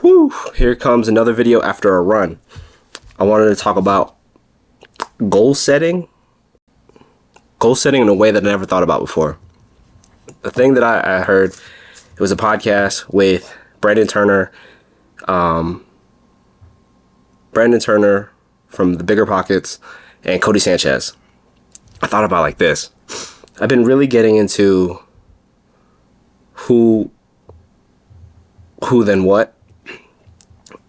Whew, here comes another video after a run. I wanted to talk about goal setting. Goal setting in a way that I never thought about before. The thing that I heard, it was a podcast with Brandon Turner from The Bigger Pockets and Cody Sanchez. I thought about it like this. I've been really getting into who then what.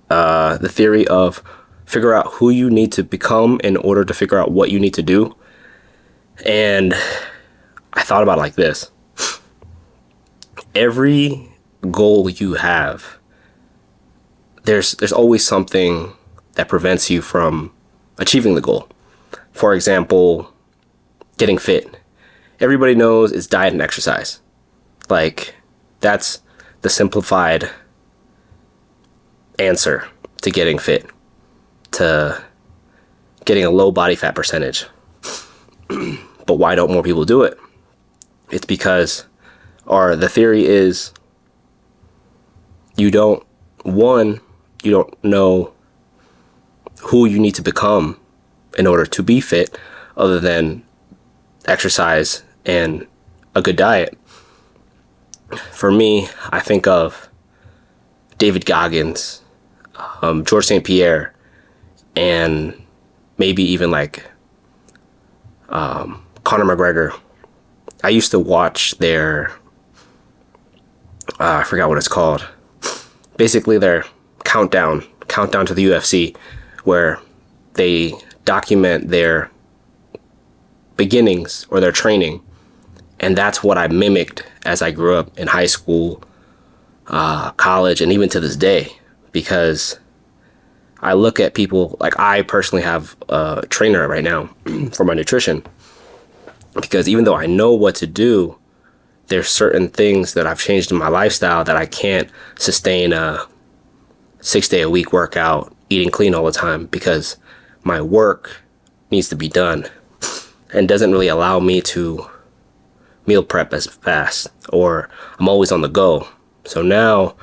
The theory of figure out who you need to become in order to figure out what you need to do. And I thought about it like this. Every goal you have, there's always something that prevents you from achieving the goal. For example, getting fit. Everybody knows it's diet and exercise. Like, that's the simplified answer to getting fit, to getting a low body fat percentage. But why don't more people do it? It's because, or the theory is, you don't know who you need to become in order to be fit, other than exercise and a good diet. For me, I think of David Goggins, George St. Pierre, and maybe even like Conor McGregor. I used to watch their, I forgot what it's called. Basically their countdown to the UFC, where they document their beginnings or their training. And that's what I mimicked as I grew up in high school, college, and even to this day, because I look at people, like I personally have a trainer right now for my nutrition, because even though I know what to do, there's certain things that I've changed in my lifestyle that I can't sustain a 6-day-a-week workout, eating clean all the time, because my work needs to be done and doesn't really allow me to meal prep as fast, or I'm always on the go. So now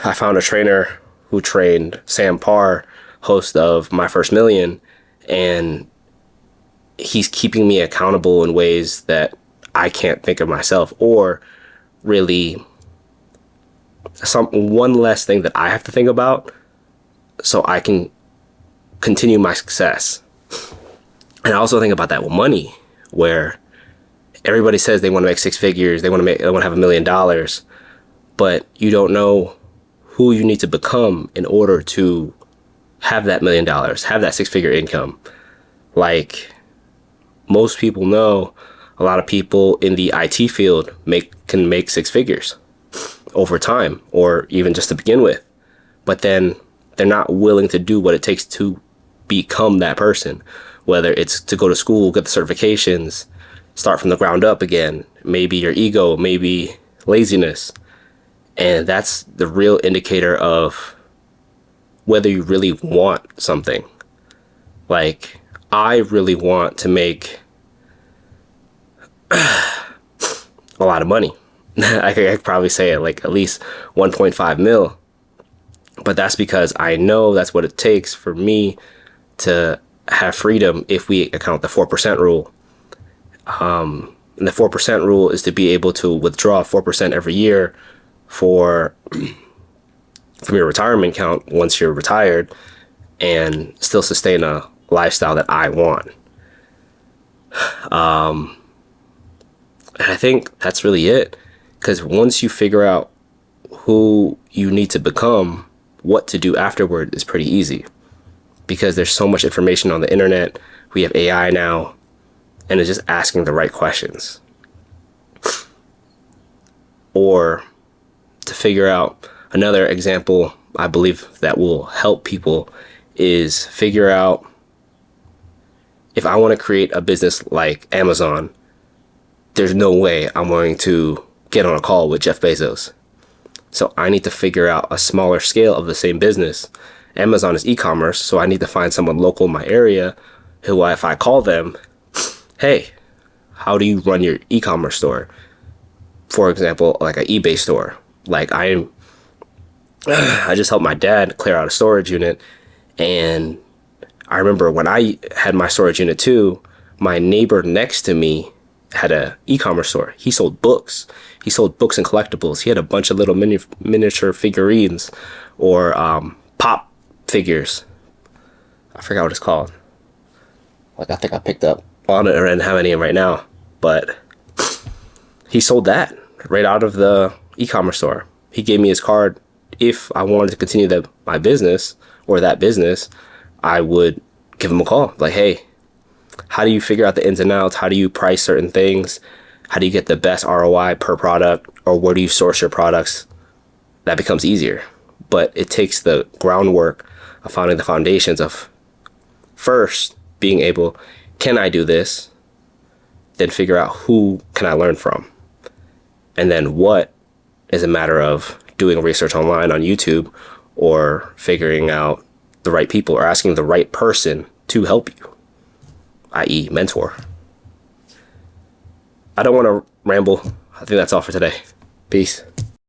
I found a trainer who trained Sam Parr, host of My First Million, and he's keeping me accountable in ways that I can't think of myself, or really one less thing that I have to think about so I can continue my success. And I also think about that with money, where everybody says they want to make 6 figures, they want to have $1 million, but you don't know who you need to become in order to have that $1 million, have that 6-figure income. Like, most people know, a lot of people in the IT field can make 6 figures over time, or even just to begin with. But then they're not willing to do what it takes to become that person, whether it's to go to school, get the certifications, start from the ground up again, maybe your ego, maybe laziness. And that's the real indicator of whether you really want something. Like, I really want to make a lot of money. I could probably say it like at least 1.5 mil. But that's because I know that's what it takes for me to have freedom if we account the 4% rule. And the 4% rule is to be able to withdraw 4% every year from your retirement account once you're retired, and still sustain a lifestyle that I want. And I think that's really it. Because once you figure out who you need to become, what to do afterward is pretty easy. Because there's so much information on the internet. We have AI now, and it's just asking the right questions. Or to figure out another example, I believe that will help people, is figure out, if I want to create a business like Amazon, there's no way I'm going to get on a call with Jeff Bezos. So I need to figure out a smaller scale of the same business. Amazon is e-commerce, so I need to find someone local in my area who, if I call them, hey, how do you run your e-commerce store? For example, like an eBay store. Like, I'm I just helped my dad clear out a storage unit. And I remember when I had my storage unit too, my neighbor next to me had a e-commerce store. He sold books. He sold books and collectibles. He had a bunch of little miniature figurines or pop figures. I forgot what it's called. Like, I think I picked up on it and have any of them right now. But he sold that right out of the e-commerce store. He gave me his card. If I wanted to continue my business or that business, I would give him a call. Like, hey, how do you figure out the ins and outs? How do you price certain things? How do you get the best ROI per product? Or where do you source your products? That becomes easier. But it takes the groundwork of finding the foundations of first being able, can I do this? Then figure out who can I learn from? And then what is a matter of doing research online on YouTube or figuring out the right people or asking the right person to help you, i.e. mentor. I don't want to ramble. I think that's all for today. Peace.